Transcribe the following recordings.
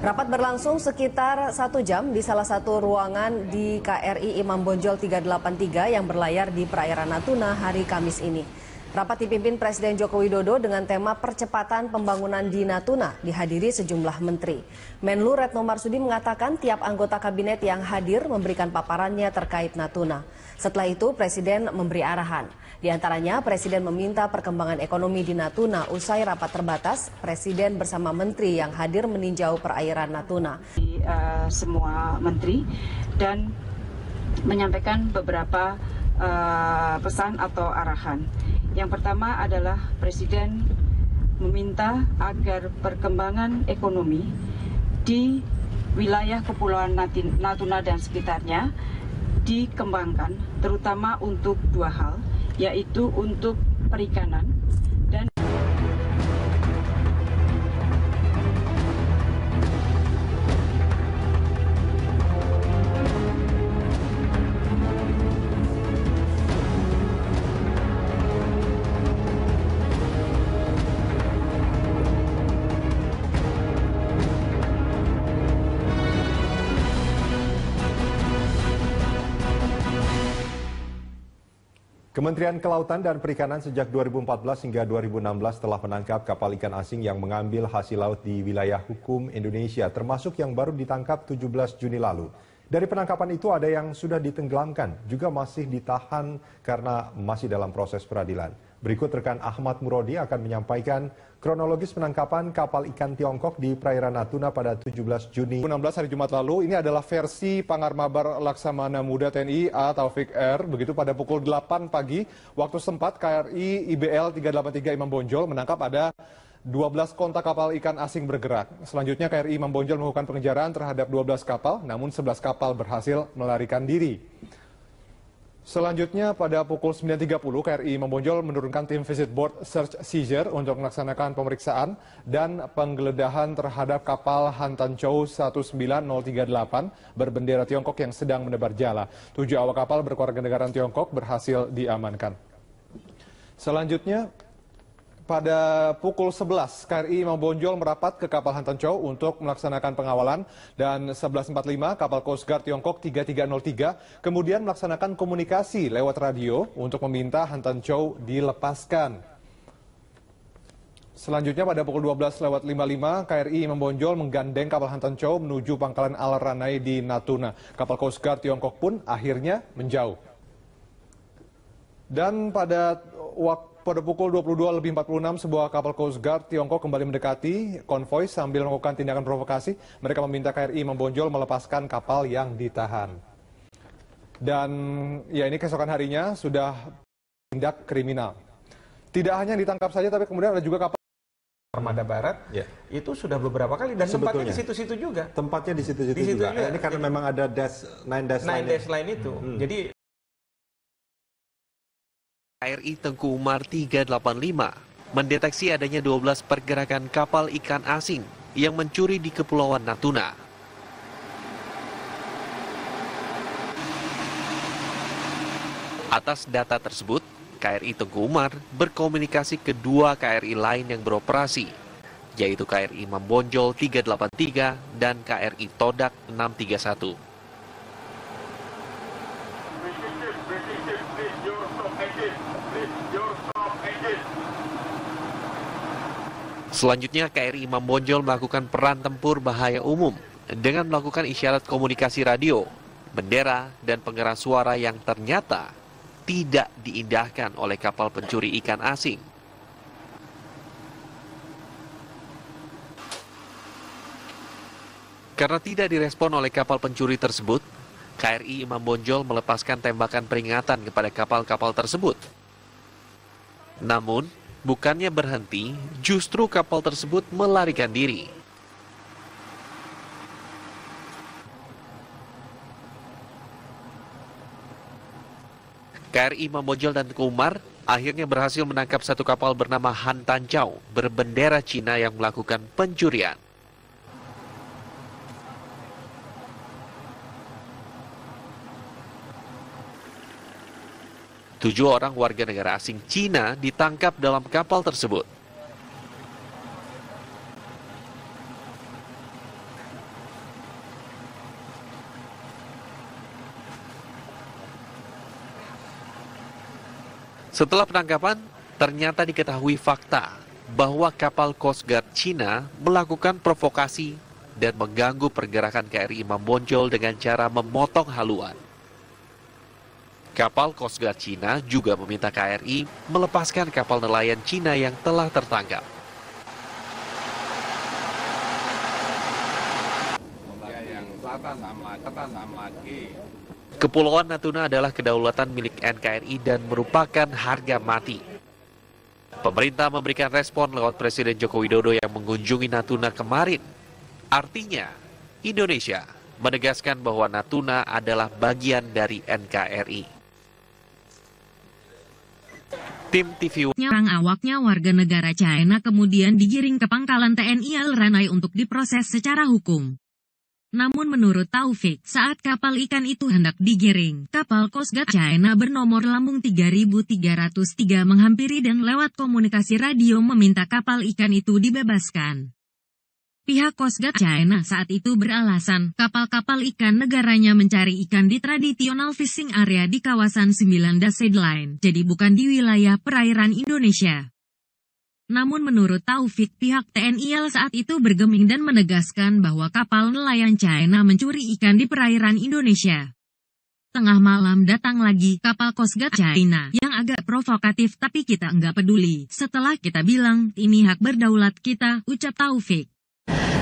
Rapat berlangsung sekitar 1 jam di salah satu ruangan di KRI Imam Bonjol 383 yang berlayar di perairan Natuna hari Kamis ini. Rapat dipimpin Presiden Joko Widodo dengan tema percepatan pembangunan di Natuna, dihadiri sejumlah menteri. Menlu Retno Marsudi mengatakan tiap anggota kabinet yang hadir memberikan paparannya terkait Natuna. Setelah itu Presiden memberi arahan. Di antaranya Presiden meminta perkembangan ekonomi di Natuna. Usai rapat terbatas, Presiden bersama menteri yang hadir meninjau perairan Natuna. Semua menteri dan menyampaikan beberapa pesan atau arahan. Yang pertama adalah Presiden meminta agar perkembangan ekonomi di wilayah Kepulauan Natuna dan sekitarnya dikembangkan, terutama untuk dua hal, yaitu untuk perikanan dan Kementerian Kelautan dan Perikanan sejak 2014 hingga 2016 telah menangkap kapal ikan asing yang mengambil hasil laut di wilayah hukum Indonesia, termasuk yang baru ditangkap 17 Juni lalu. Dari penangkapan itu ada yang sudah ditenggelamkan, juga masih ditahan karena masih dalam proses peradilan. Berikut rekan Ahmad Murodi akan menyampaikan kronologis penangkapan kapal ikan Tiongkok di perairan Natuna pada 17 Juni 2016 hari Jumat lalu. Ini adalah versi Pangarmabar Laksamana Muda TNI A Taufik R. Begitu pada pukul 8 pagi waktu setempat KRI IBL 383 Imam Bonjol menangkap ada 12 kontak kapal ikan asing bergerak. Selanjutnya KRI Imam Bonjol melakukan pengejaran terhadap 12 kapal, namun 11 kapal berhasil melarikan diri. Selanjutnya pada pukul 9.30 KRI Imam Bonjol menurunkan tim Visit Board Search Seizure untuk melaksanakan pemeriksaan dan penggeledahan terhadap kapal Hantan Chow 19038 berbendera Tiongkok yang sedang menebar jala. 7 awak kapal berkewarganegaraan Tiongkok berhasil diamankan. Selanjutnya pada pukul 11, KRI Imam Bonjol merapat ke kapal Hantan Chow untuk melaksanakan pengawalan dan 11.45 kapal Coast Guard Tiongkok 3303 kemudian melaksanakan komunikasi lewat radio untuk meminta Hantan Chow dilepaskan. Selanjutnya pada pukul 12.55 KRI Imam Bonjol menggandeng kapal Hantan Chow menuju pangkalan Al Ranai di Natuna. Kapal Coast Guard Tiongkok pun akhirnya menjauh. Dan pada pukul 22.46 sebuah kapal Coast Guard Tiongkok kembali mendekati konvoi sambil melakukan tindakan provokasi. Mereka meminta KRI Imam Bonjol melepaskan kapal yang ditahan. Dan ya ini keesokan harinya sudah tindak kriminal. Tidak hanya ditangkap saja tapi kemudian ada juga kapal Armada Barat itu sudah beberapa kali dan tempatnya di situ-situ juga. Tempatnya di situ-situ juga. Ini karena memang ada nine dash line itu. Jadi KRI Tengku Umar 385 mendeteksi adanya 12 pergerakan kapal ikan asing yang mencuri di Kepulauan Natuna. Atas data tersebut, KRI Tengku Umar berkomunikasi ke dua KRI lain yang beroperasi, yaitu KRI Imam Bonjol 383 dan KRI Todak 631. Selanjutnya, KRI Imam Bonjol melakukan peran tempur bahaya umum dengan melakukan isyarat komunikasi radio, bendera, dan pengeras suara yang ternyata tidak diindahkan oleh kapal pencuri ikan asing. Karena tidak direspon oleh kapal pencuri tersebut, KRI Imam Bonjol melepaskan tembakan peringatan kepada kapal-kapal tersebut. Namun, bukannya berhenti, justru kapal tersebut melarikan diri. KRI Imam Bonjol dan Tengku Umar akhirnya berhasil menangkap satu kapal bernama Hantan Chow berbendera Cina yang melakukan pencurian. 7 orang warga negara asing Cina ditangkap dalam kapal tersebut. Setelah penangkapan, ternyata diketahui fakta bahwa kapal Coast Guard Cina melakukan provokasi dan mengganggu pergerakan KRI Imam Bonjol dengan cara memotong haluan. Kapal Coast Guard Cina juga meminta KRI melepaskan kapal nelayan Cina yang telah tertangkap. Kepulauan Natuna adalah kedaulatan milik NKRI dan merupakan harga mati. Pemerintah memberikan respon lewat Presiden Joko Widodo yang mengunjungi Natuna kemarin. Artinya, Indonesia menegaskan bahwa Natuna adalah bagian dari NKRI. Tim TV Orang awaknya warga negara China kemudian digiring ke pangkalan TNI Al Ranai untuk diproses secara hukum. Namun menurut Taufik, saat kapal ikan itu hendak digiring, kapal Coast Guard China bernomor lambung 3303 menghampiri dan lewat komunikasi radio meminta kapal ikan itu dibebaskan. Pihak Coast Guard China saat itu beralasan, kapal-kapal ikan negaranya mencari ikan di traditional fishing area di kawasan 9 Sideline, jadi bukan di wilayah perairan Indonesia. Namun menurut Taufik, pihak TNI Al saat itu bergeming dan menegaskan bahwa kapal nelayan China mencuri ikan di perairan Indonesia. Tengah malam datang lagi kapal Coast Guard China yang agak provokatif tapi kita enggak peduli. Setelah kita bilang, ini hak berdaulat kita, ucap Taufik.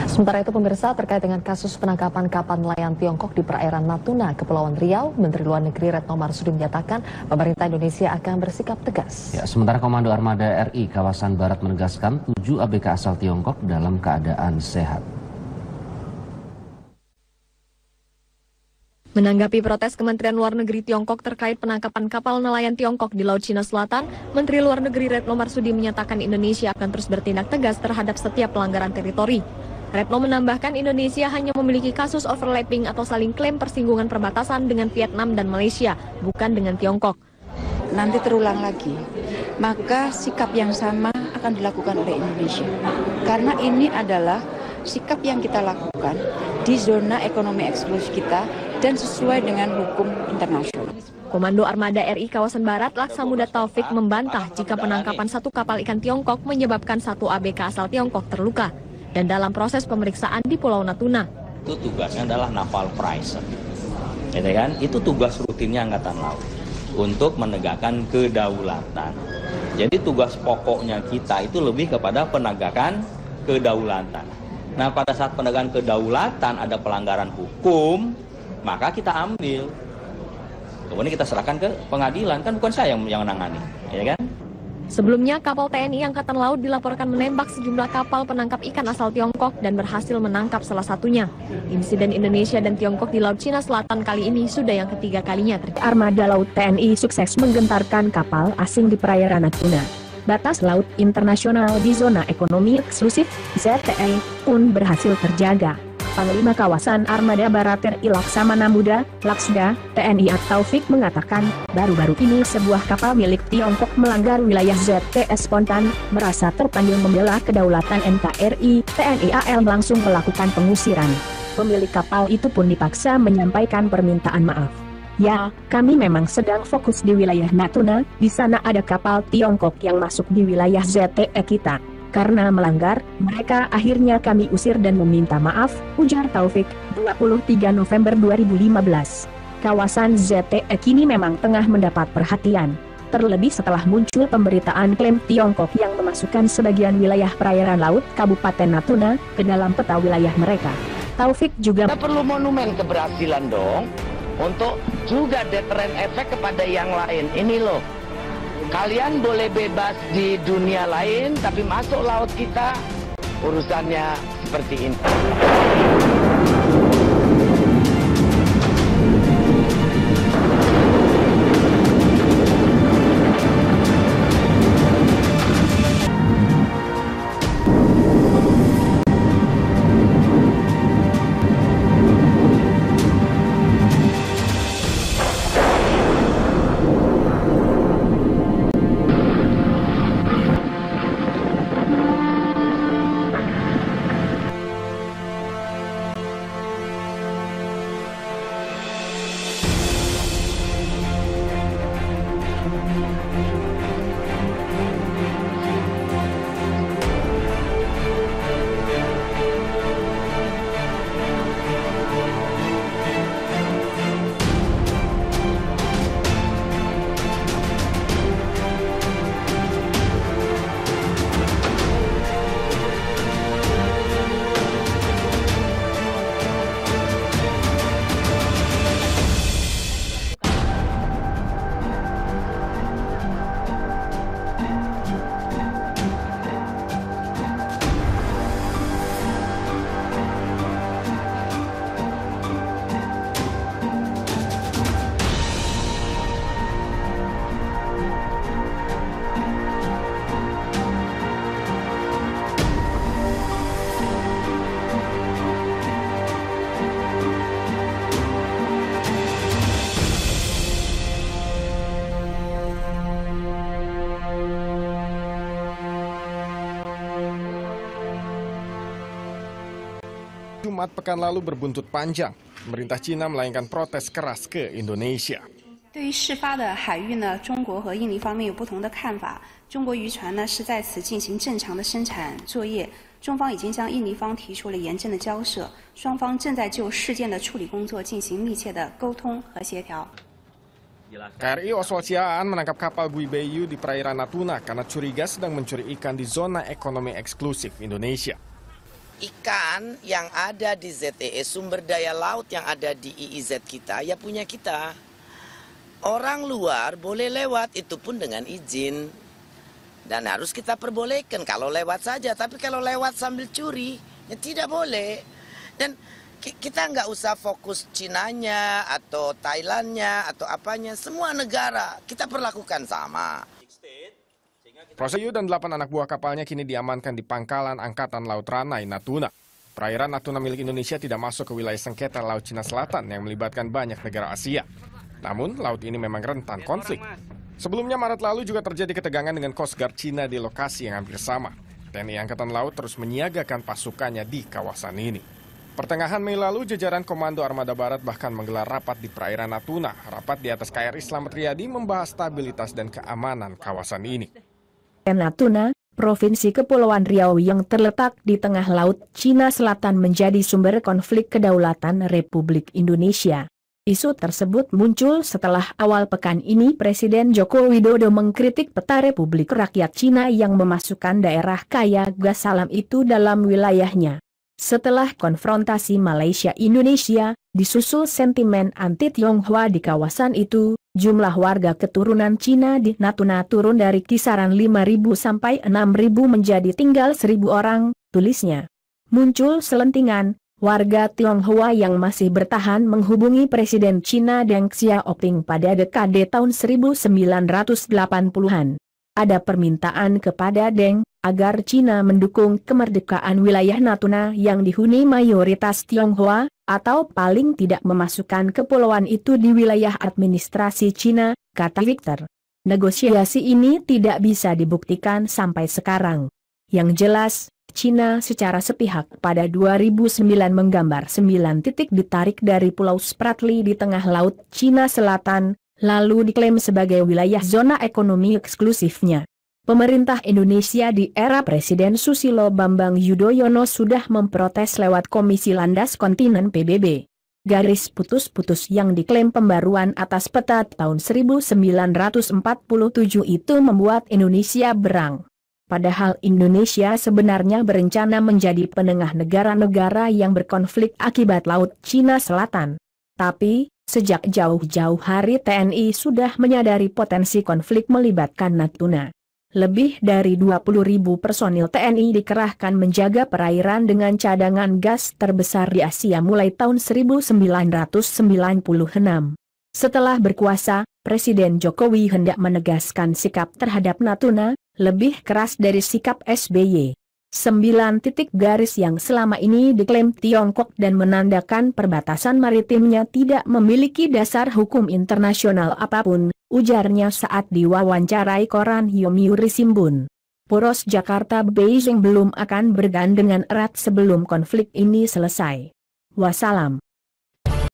Sementara itu pemirsa, terkait dengan kasus penangkapan kapal nelayan Tiongkok di perairan Natuna, Kepulauan Riau, Menteri Luar Negeri Retno Marsudi menyatakan pemerintah Indonesia akan bersikap tegas. Ya, sementara Komando Armada RI kawasan Barat menegaskan 7 ABK asal Tiongkok dalam keadaan sehat. Menanggapi protes Kementerian Luar Negeri Tiongkok terkait penangkapan kapal nelayan Tiongkok di Laut Cina Selatan, Menteri Luar Negeri Retno Marsudi menyatakan Indonesia akan terus bertindak tegas terhadap setiap pelanggaran teritori. Retno menambahkan Indonesia hanya memiliki kasus overlapping atau saling klaim persinggungan perbatasan dengan Vietnam dan Malaysia, bukan dengan Tiongkok. Nanti terulang lagi, maka sikap yang sama akan dilakukan oleh Indonesia. Karena ini adalah sikap yang kita lakukan di zona ekonomi eksklusif kita dan sesuai dengan hukum internasional. Komando Armada RI kawasan Barat Laksamudha Taufik membantah jika penangkapan satu kapal ikan Tiongkok menyebabkan satu ABK asal Tiongkok terluka. Dan dalam proses pemeriksaan di Pulau Natuna. Itu tugasnya adalah naval pricer, gitu kan? Itu tugas rutinnya Angkatan Laut untuk menegakkan kedaulatan. Jadi tugas pokoknya kita itu lebih kepada penegakan kedaulatan. Nah, pada saat penegakan kedaulatan ada pelanggaran hukum, maka kita ambil. Kemudian kita serahkan ke pengadilan, kan bukan saya yang menangani, ya kan? Sebelumnya, kapal TNI Angkatan Laut dilaporkan menembak sejumlah kapal penangkap ikan asal Tiongkok dan berhasil menangkap salah satunya. Insiden Indonesia dan Tiongkok di Laut Cina Selatan kali ini sudah yang ketiga kalinya terjadi. Armada Laut TNI sukses menggentarkan kapal asing di perairan Natuna. Batas laut internasional di zona ekonomi eksklusif ZTE pun berhasil terjaga. Panglima Kawasan Armada Barat RI Laksamana Muda, Laksda, TNI Taufik mengatakan, baru-baru ini sebuah kapal milik Tiongkok melanggar wilayah ZTE spontan, merasa terpanggil membela kedaulatan NKRI, TNI AL langsung melakukan pengusiran. Pemilik kapal itu pun dipaksa menyampaikan permintaan maaf. Ya, kami memang sedang fokus di wilayah Natuna, di sana ada kapal Tiongkok yang masuk di wilayah ZTE kita. Karena melanggar, mereka akhirnya kami usir dan meminta maaf, ujar Taufik, 23 November 2015. Kawasan ZTE kini memang tengah mendapat perhatian. Terlebih setelah muncul pemberitaan klaim Tiongkok yang memasukkan sebagian wilayah perairan laut Kabupaten Natuna ke dalam peta wilayah mereka. Taufik juga kita perlu monumen keberhasilan dong, untuk juga deteren efek kepada yang lain. Ini loh. Kalian boleh bebas di dunia lain, tapi masuk laut kita, urusannya seperti ini. Jumat pekan lalu berbuntut panjang. Pemerintah Cina melayangkan protes keras ke Indonesia. 对于事发的海域呢，中国和印尼方面有不同的看法。中国渔船呢是在此进行正常的生产作业，中方已经向印尼方提出了严正的交涉，双方正在就事件的处理工作进行密切的沟通和协调。 KRI Oswald Siaan menangkap kapal Bui Bayu di perairan Natuna karena curiga sedang mencuri ikan di zona ekonomi eksklusif Indonesia. Ikan yang ada di ZEE, sumber daya laut yang ada di IIZ kita, ya punya kita. Orang luar boleh lewat, itu pun dengan izin. Dan harus kita perbolehkan kalau lewat saja, tapi kalau lewat sambil curi, ya tidak boleh. Dan kita nggak usah fokus Cinanya atau Thailandnya atau apanya, semua negara kita perlakukan sama. Prasetyo dan 8 anak buah kapalnya kini diamankan di pangkalan Angkatan Laut Ranai, Natuna. Perairan Natuna milik Indonesia tidak masuk ke wilayah sengketa Laut Cina Selatan yang melibatkan banyak negara Asia. Namun, laut ini memang rentan konflik. Sebelumnya Maret lalu juga terjadi ketegangan dengan Coast Guard Cina di lokasi yang hampir sama. TNI Angkatan Laut terus menyiagakan pasukannya di kawasan ini. Pertengahan Mei lalu, jajaran Komando Armada Barat bahkan menggelar rapat di perairan Natuna. Rapat di atas KRI Slamet Riyadi membahas stabilitas dan keamanan kawasan ini. Natuna, Provinsi Kepulauan Riau yang terletak di tengah Laut Cina Selatan menjadi sumber konflik kedaulatan Republik Indonesia. Isu tersebut muncul setelah awal pekan ini Presiden Joko Widodo mengkritik peta Republik Rakyat Cina yang memasukkan daerah kaya gas alam itu dalam wilayahnya. Setelah konfrontasi Malaysia-Indonesia, disusul sentimen anti-Tionghoa di kawasan itu, jumlah warga keturunan Cina di Natuna turun dari kisaran 5.000 sampai 6.000 menjadi tinggal 1.000 orang, tulisnya. Muncul selentingan, warga Tionghoa yang masih bertahan menghubungi Presiden Cina Deng Xiaoping pada dekade tahun 1980-an. Ada permintaan kepada Deng agar Cina mendukung kemerdekaan wilayah Natuna yang dihuni mayoritas Tionghoa, atau paling tidak memasukkan kepulauan itu di wilayah administrasi Cina, kata Victor. Negosiasi ini tidak bisa dibuktikan sampai sekarang. Yang jelas, Cina secara sepihak pada 2009 menggambar 9 titik ditarik dari Pulau Spratly di tengah Laut Cina Selatan, lalu diklaim sebagai wilayah zona ekonomi eksklusifnya. Pemerintah Indonesia di era Presiden Susilo Bambang Yudhoyono sudah memprotes lewat Komisi Landas Kontinen PBB. Garis putus-putus yang diklaim pembaruan atas peta tahun 1947 itu membuat Indonesia berang. Padahal Indonesia sebenarnya berencana menjadi penengah negara-negara yang berkonflik akibat Laut Cina Selatan. Tapi, sejak jauh-jauh hari TNI sudah menyadari potensi konflik melibatkan Natuna. Lebih dari 20.000 personil TNI dikerahkan menjaga perairan dengan cadangan gas terbesar di Asia mulai tahun 1996. Setelah berkuasa, Presiden Jokowi hendak menegaskan sikap terhadap Natuna, lebih keras dari sikap SBY. 9 titik garis yang selama ini diklaim Tiongkok dan menandakan perbatasan maritimnya tidak memiliki dasar hukum internasional apapun, ujarnya saat diwawancarai koran Yomiuri Shimbun. Poros Jakarta-Beijing belum akan bergandengan erat sebelum konflik ini selesai. Wassalam.